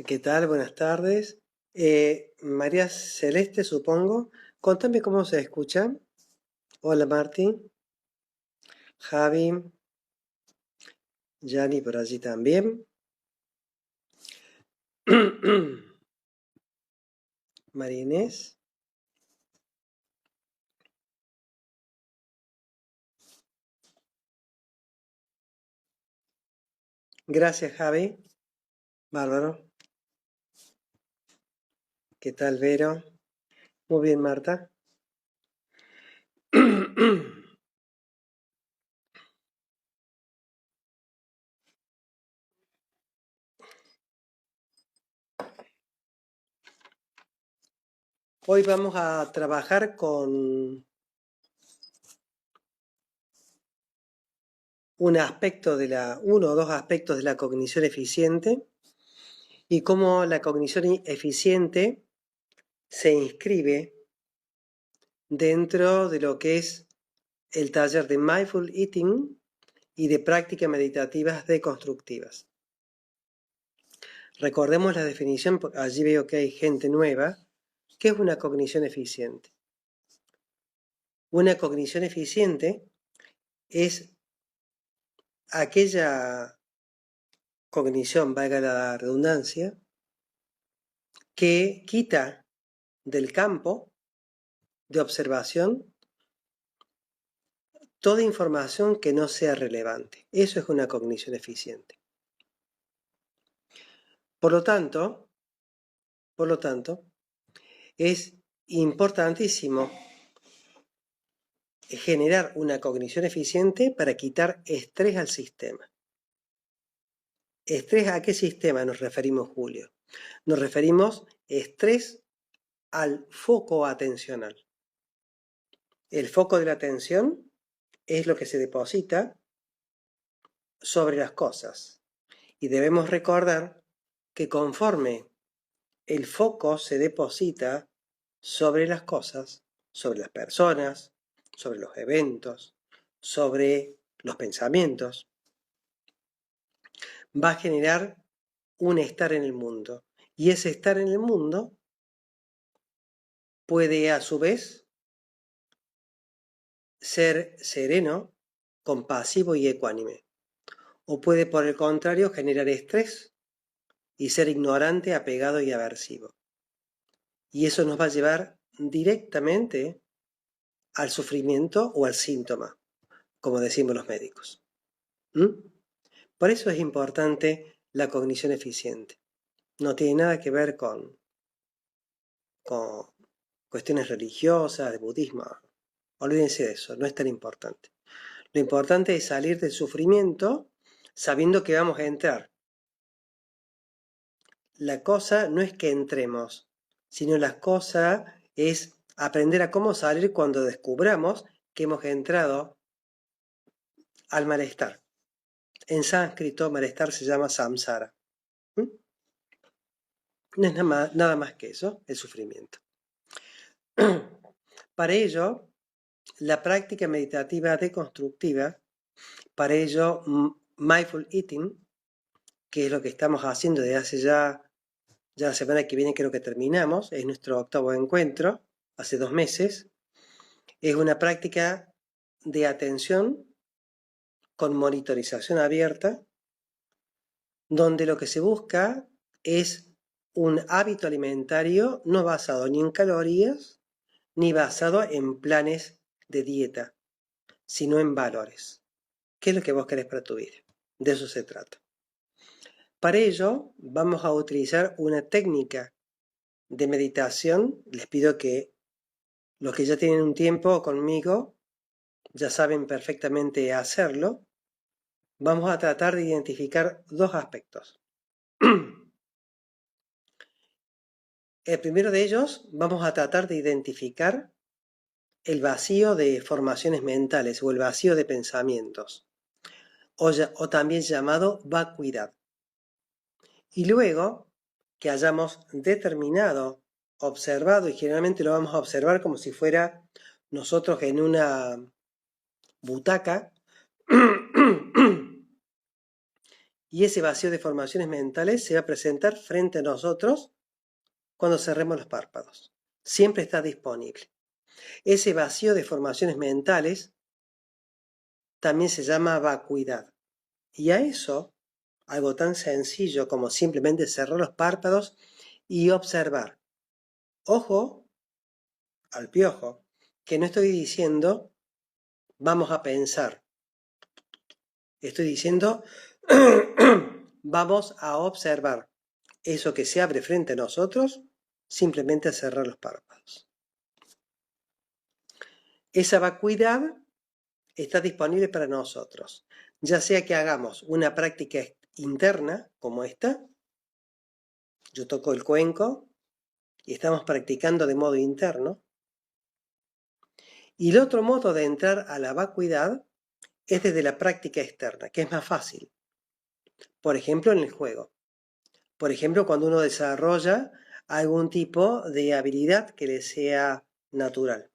¿Qué tal? Buenas tardes. María Celeste, supongo. Contame cómo se escucha. Hola, Martín. Javi. Yani por allí también. María Inés. Gracias, Javi. Bárbaro. ¿Qué tal, Vero? Muy bien, Marta. Hoy vamos a trabajar con uno o dos aspectos de la cognición eficiente y cómo la cognición eficiente se inscribe dentro de lo que es el taller de Mindful Eating y de prácticas meditativas deconstructivas. Recordemos la definición, porque allí veo que hay gente nueva. ¿Qué es una cognición eficiente? Una cognición eficiente es aquella cognición, valga la redundancia, que quita del campo de observación toda información que no sea relevante. Eso es una cognición eficiente. Por lo tanto, es importantísimo generar una cognición eficiente para quitar estrés al sistema. ¿Estrés a qué sistema nos referimos, Julio? Nos referimos estrés al foco atencional. El foco de la atención es lo que se deposita sobre las cosas. Y debemos recordar que conforme el foco se deposita sobre las cosas, sobre las personas, sobre los eventos, sobre los pensamientos, va a generar un estar en el mundo. Y ese estar en el mundo puede a su vez ser sereno, compasivo y ecuánime. O puede por el contrario generar estrés y ser ignorante, apegado y aversivo. Y eso nos va a llevar directamente al sufrimiento o al síntoma, como decimos los médicos. Por eso es importante la cognición eficiente. No tiene nada que ver con cuestiones religiosas, de budismo. Olvídense de eso, no es tan importante. Lo importante es salir del sufrimiento sabiendo que vamos a entrar. La cosa no es que entremos, sino la cosa es aprender a cómo salir cuando descubramos que hemos entrado al malestar. En sánscrito, malestar se llama samsara. No es nada más que eso, el sufrimiento. Para ello, la práctica meditativa deconstructiva, para ello, Mindful Eating, que es lo que estamos haciendo desde hace ya la semana que viene creo que terminamos, es nuestro octavo encuentro, hace 2 meses, es una práctica de atención con monitorización abierta, donde lo que se busca es un hábito alimentario no basado ni en calorías, ni basado en planes de dieta, sino en valores. ¿Qué es lo que vos querés para tu vida? De eso se trata. Para ello, vamos a utilizar una técnica de meditación. Les pido que los que ya tienen un tiempo conmigo ya saben perfectamente hacerlo. Vamos a tratar de identificar 2 aspectos. El primero de ellos, vamos a tratar de identificar el vacío de formaciones mentales o el vacío de pensamientos, o también llamado vacuidad. Y luego que hayamos determinado, observado, y generalmente lo vamos a observar como si fuera nosotros en una butaca, Y ese vacío de formaciones mentales se va a presentar frente a nosotros cuando cerremos los párpados. Siempre está disponible. Ese vacío de formaciones mentales también se llama vacuidad. Y a eso, algo tan sencillo como simplemente cerrar los párpados y observar. Ojo al piojo, que no estoy diciendo vamos a pensar. Estoy diciendo vamos a observar. Eso que se abre frente a nosotros, simplemente a cerrar los párpados. Esa vacuidad está disponible para nosotros, ya sea que hagamos una práctica interna como esta. Yo toco el cuenco y estamos practicando de modo interno. Y el otro modo de entrar a la vacuidad es desde la práctica externa, que es más fácil. Por ejemplo, en el juego. Por ejemplo, cuando uno desarrolla algún tipo de habilidad que le sea natural.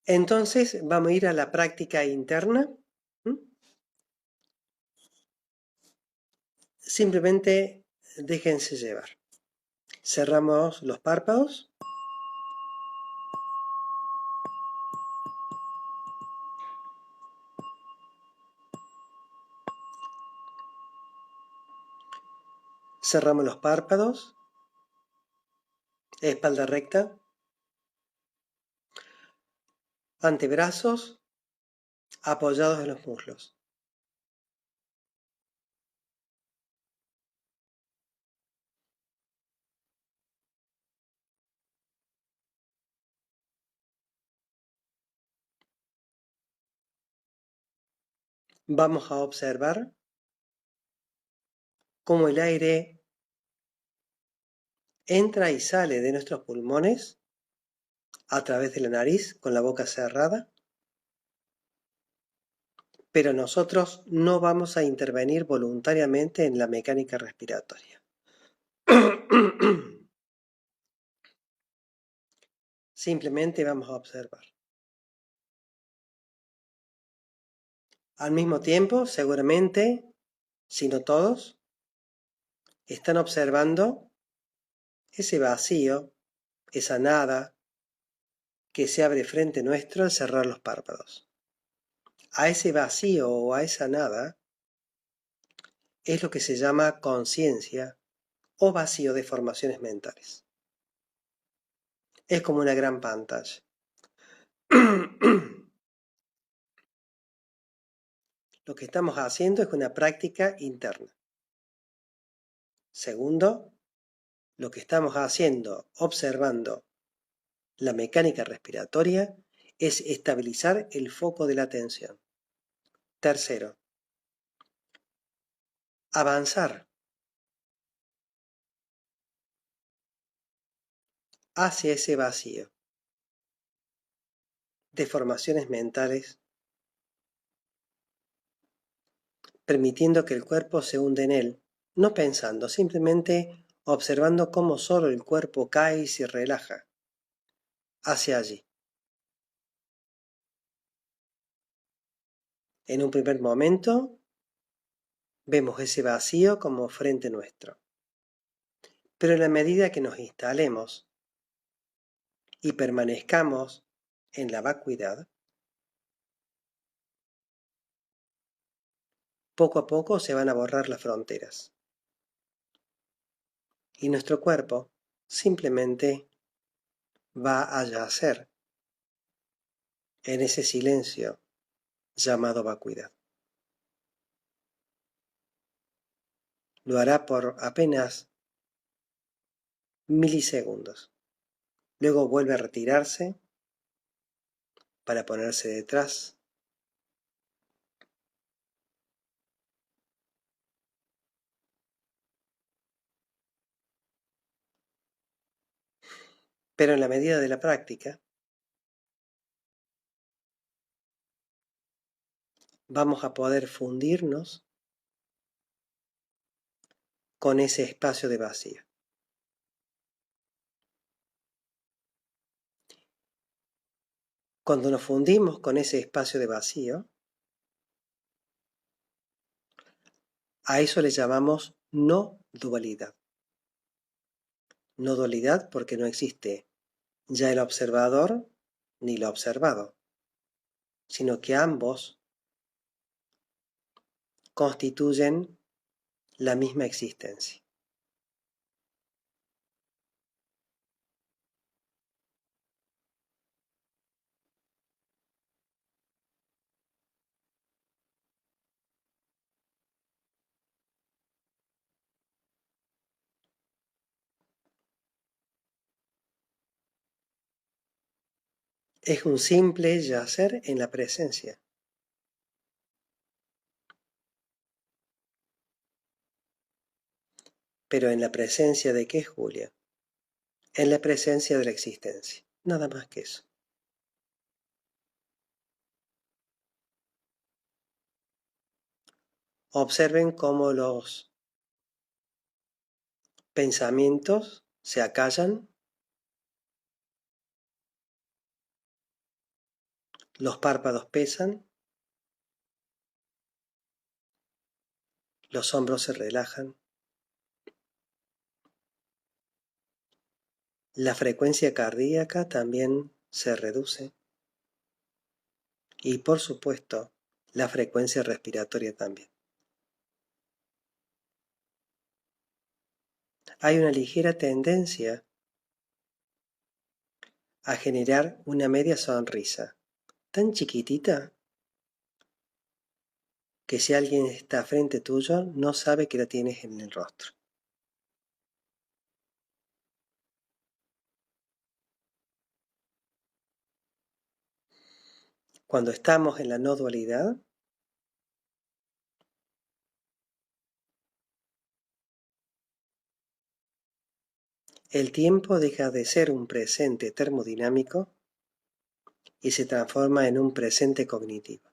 Entonces, vamos a ir a la práctica interna. Simplemente déjense llevar. Cerramos los párpados. Cerramos los párpados. Espalda recta. Antebrazos apoyados en los muslos. Vamos a observar cómo el aire entra y sale de nuestros pulmones a través de la nariz con la boca cerrada. Pero nosotros no vamos a intervenir voluntariamente en la mecánica respiratoria. Simplemente vamos a observar. Al mismo tiempo, seguramente, si no todos, están observando ese vacío, esa nada que se abre frente nuestro al cerrar los párpados. A ese vacío o a esa nada es lo que se llama conciencia o vacío de formaciones mentales. Es como una gran pantalla. Lo que estamos haciendo es una práctica interna. Segundo, lo que estamos haciendo, observando la mecánica respiratoria, es estabilizar el foco de la atención. Tercero, avanzar hacia ese vacío de formaciones mentales, permitiendo que el cuerpo se hunde en él, no pensando, simplemente observando cómo solo el cuerpo cae y se relaja hacia allí. En un primer momento, vemos ese vacío como frente nuestro. Pero en la medida que nos instalemos y permanezcamos en la vacuidad, poco a poco se van a borrar las fronteras. Y nuestro cuerpo simplemente va a yacer en ese silencio llamado vacuidad. Lo hará por apenas milisegundos. Luego vuelve a retirarse para ponerse detrás. Pero en la medida de la práctica, vamos a poder fundirnos con ese espacio de vacío. Cuando nos fundimos con ese espacio de vacío, A eso le llamamos no dualidad. No dualidad porque no existe ya el observador ni lo observado, sino que ambos constituyen la misma existencia. Es un simple yacer en la presencia. Pero en la presencia de qué, Julia? En la presencia de la existencia. Nada más que eso. Observen cómo los pensamientos se acallan, los párpados pesan, los hombros se relajan, la frecuencia cardíaca también se reduce y, por supuesto, la frecuencia respiratoria también. Hay una ligera tendencia a generar una media sonrisa, tan chiquitita que si alguien está frente tuyo no sabe que la tienes en el rostro. Cuando estamos en la no dualidad, el tiempo deja de ser un presente termodinámico y se transforma en un presente cognitivo.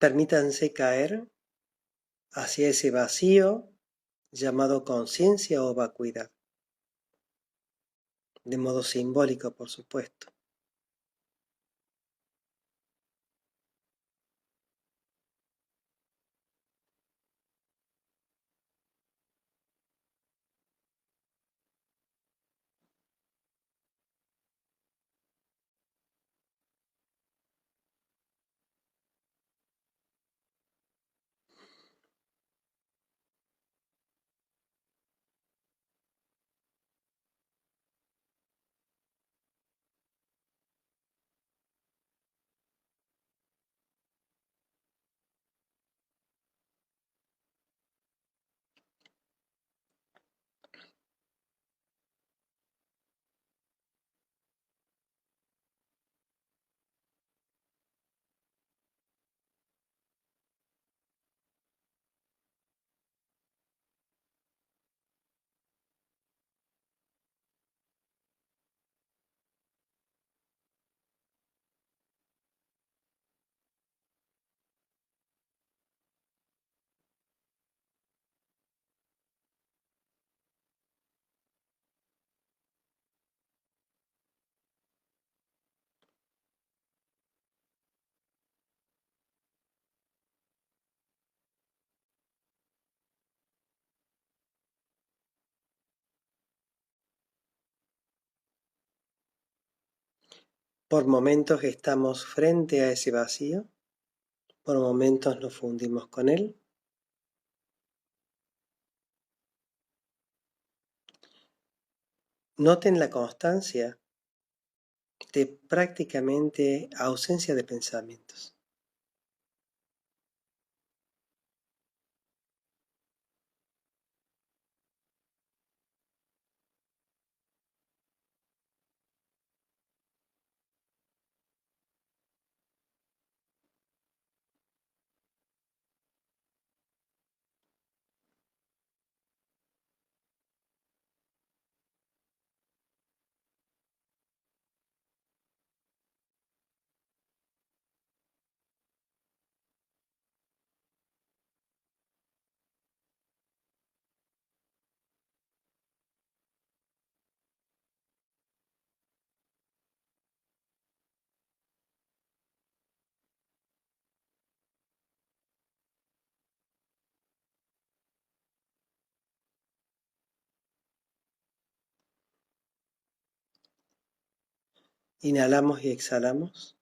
Permítanse caer hacia ese vacío llamado conciencia o vacuidad, de modo simbólico, por supuesto. Por momentos estamos frente a ese vacío, por momentos nos fundimos con él. Noten la constancia de prácticamente ausencia de pensamientos. Inhalamos y exhalamos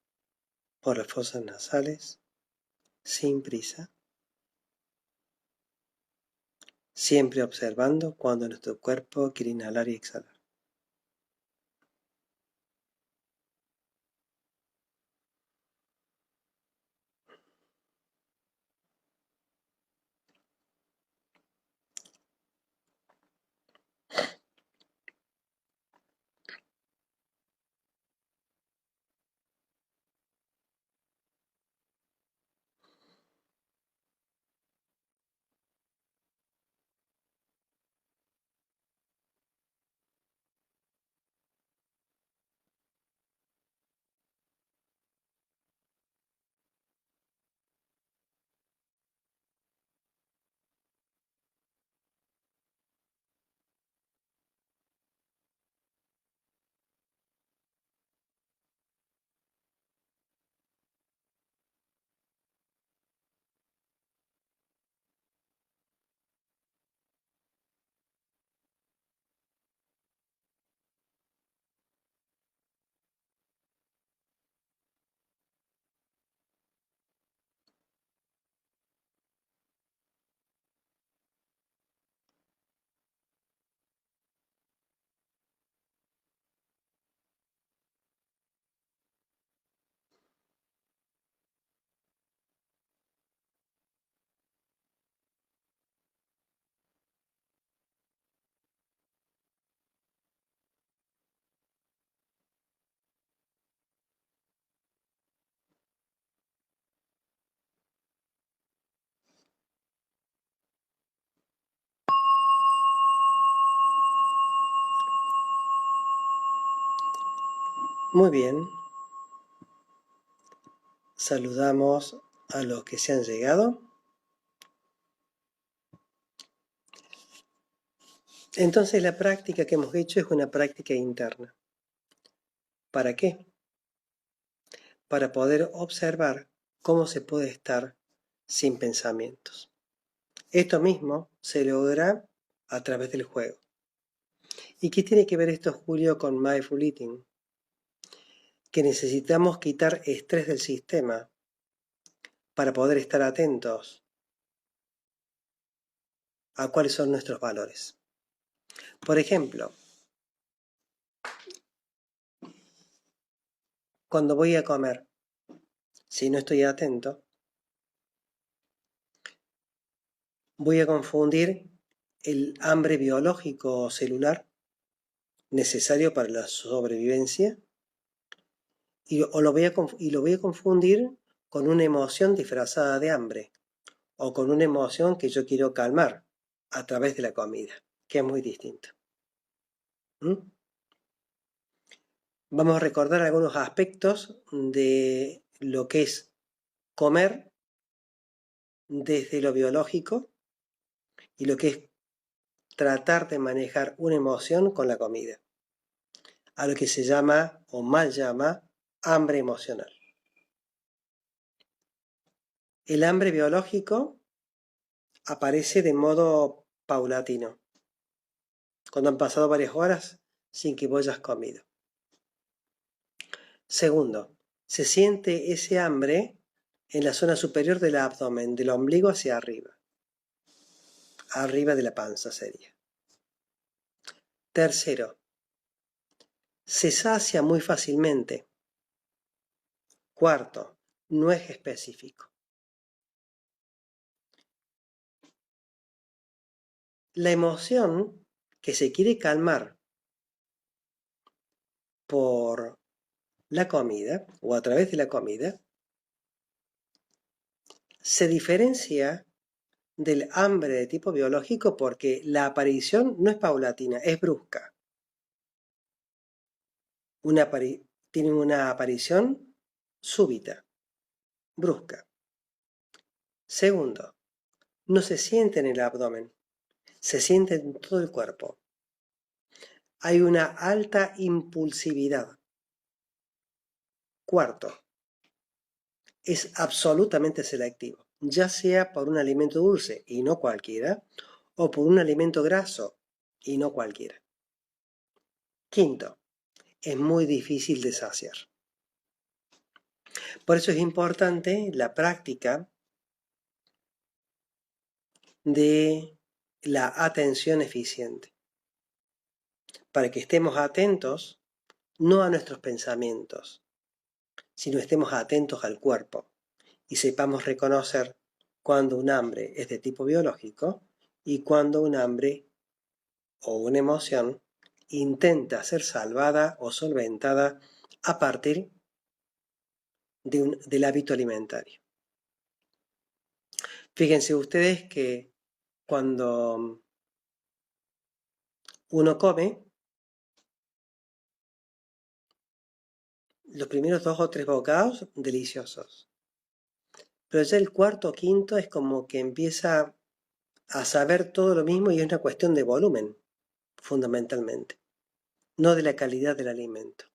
por las fosas nasales, sin prisa, siempre observando cuando nuestro cuerpo quiere inhalar y exhalar. Muy bien, saludamos a los que se han llegado. Entonces la práctica que hemos hecho es una práctica interna. ¿Para qué? Para poder observar cómo se puede estar sin pensamientos. Esto mismo se logra a través del juego. ¿Y qué tiene que ver esto, Julio, con Mindful Eating? Que necesitamos quitar estrés del sistema para poder estar atentos a cuáles son nuestros valores. Por ejemplo, cuando voy a comer, si no estoy atento, voy a confundir el hambre biológico o celular necesario para la sobrevivencia y lo voy a confundir con una emoción disfrazada de hambre o con una emoción que yo quiero calmar a través de la comida, que es muy distinto. Vamos a recordar algunos aspectos de lo que es comer desde lo biológico y lo que es tratar de manejar una emoción con la comida, a lo que se llama o mal llama hambre emocional. El hambre biológico aparece de modo paulatino, cuando han pasado varias horas sin que vos hayas comido. Segundo, se siente ese hambre en la zona superior del abdomen, del ombligo hacia arriba. Arriba de la panza sería. Tercero, se sacia muy fácilmente. Cuarto, no es específico. La emoción que se quiere calmar por la comida o a través de la comida se diferencia del hambre de tipo biológico porque la aparición no es paulatina, es brusca. Tiene una aparición súbita, brusca. Segundo, no se siente en el abdomen, se siente en todo el cuerpo. Hay una alta impulsividad. Cuarto, es absolutamente selectivo, ya sea por un alimento dulce y no cualquiera, o por un alimento graso y no cualquiera. Quinto, es muy difícil de saciar. Por eso es importante la práctica de la atención eficiente, para que estemos atentos no a nuestros pensamientos, sino estemos atentos al cuerpo y sepamos reconocer cuando un hambre es de tipo biológico y cuando un hambre o una emoción intenta ser salvada o solventada a partir del hábito alimentario. Fíjense ustedes que cuando uno come, los primeros 2 o 3 bocados, deliciosos. Pero ya el cuarto o quinto es como que empieza a saber todo lo mismo y es una cuestión de volumen, fundamentalmente, no de la calidad del alimento.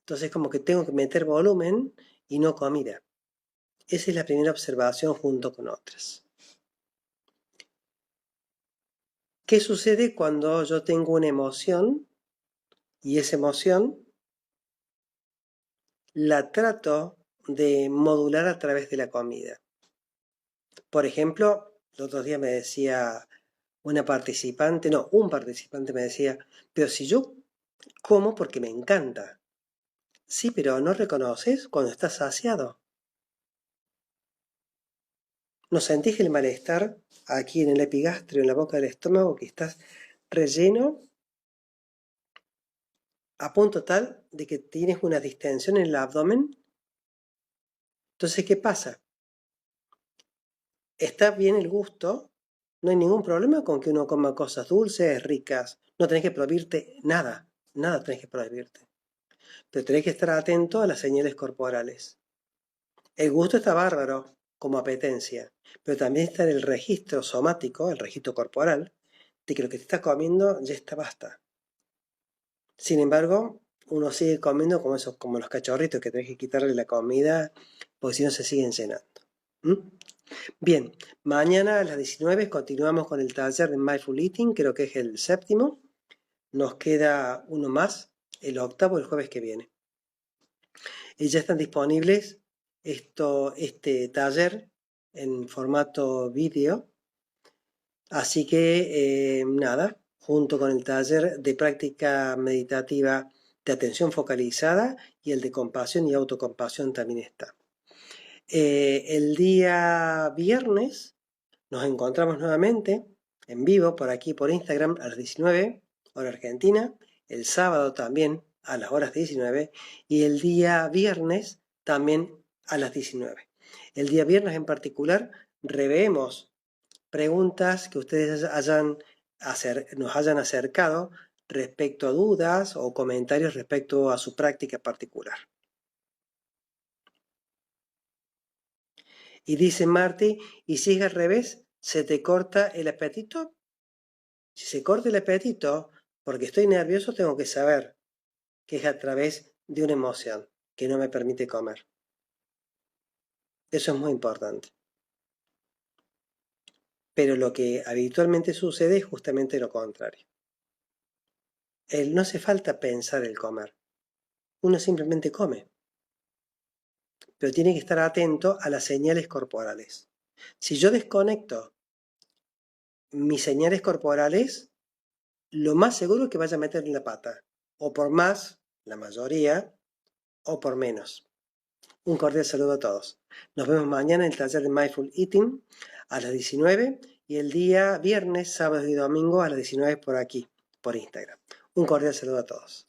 Entonces como que tengo que meter volumen y no comida. Esa es la primera observación junto con otras. ¿Qué sucede cuando yo tengo una emoción y esa emoción la trato de modular a través de la comida? Por ejemplo, los otros días me decía un participante me decía, pero si yo como porque me encanta. Sí, pero no reconoces cuando estás saciado. ¿No sentís el malestar aquí en el epigastrio, en la boca del estómago, que estás relleno a punto tal de que tienes una distensión en el abdomen? Entonces, ¿qué pasa? Está bien el gusto, no hay ningún problema con que uno coma cosas dulces, ricas, no tenés que prohibirte nada, nada tenés que prohibirte, pero tenés que estar atento a las señales corporales. El gusto está bárbaro como apetencia, pero también está en el registro somático, el registro corporal, de que lo que te estás comiendo ya está basta. Sin embargo, uno sigue comiendo como los cachorritos que tenés que quitarle la comida porque si no se siguen llenando. ¿Mm? Bien, mañana a las 19 continuamos con el taller de Mindful Eating, creo que es el 7º. Nos queda uno más, el 8º, el jueves que viene. Y ya están disponibles este taller en formato vídeo. Así que nada, junto con el taller de práctica meditativa de atención focalizada y el de compasión y autocompasión también está. El día viernes nos encontramos nuevamente en vivo por aquí por Instagram a las 19 hora argentina, el sábado también a las horas 19 y el día viernes también a las 19. El día viernes en particular reveemos preguntas que ustedes nos hayan acercado respecto a dudas o comentarios respecto a su práctica particular. Y dice Marty, ¿y si es al revés, se te corta el apetito? Si se corta el apetito, porque estoy nervioso, tengo que saber que es a través de una emoción que no me permite comer. Eso es muy importante. Pero lo que habitualmente sucede es justamente lo contrario. No hace falta pensar el comer. uno simplemente come, pero tiene que estar atento a las señales corporales. Si yo desconecto mis señales corporales, lo más seguro es que vaya a meter la pata, o por más, la mayoría, o por menos. Un cordial saludo a todos. Nos vemos mañana en el taller de Mindful Eating a las 19 y el día viernes, sábado y domingo a las 19 por aquí, por Instagram. Un cordial saludo a todos.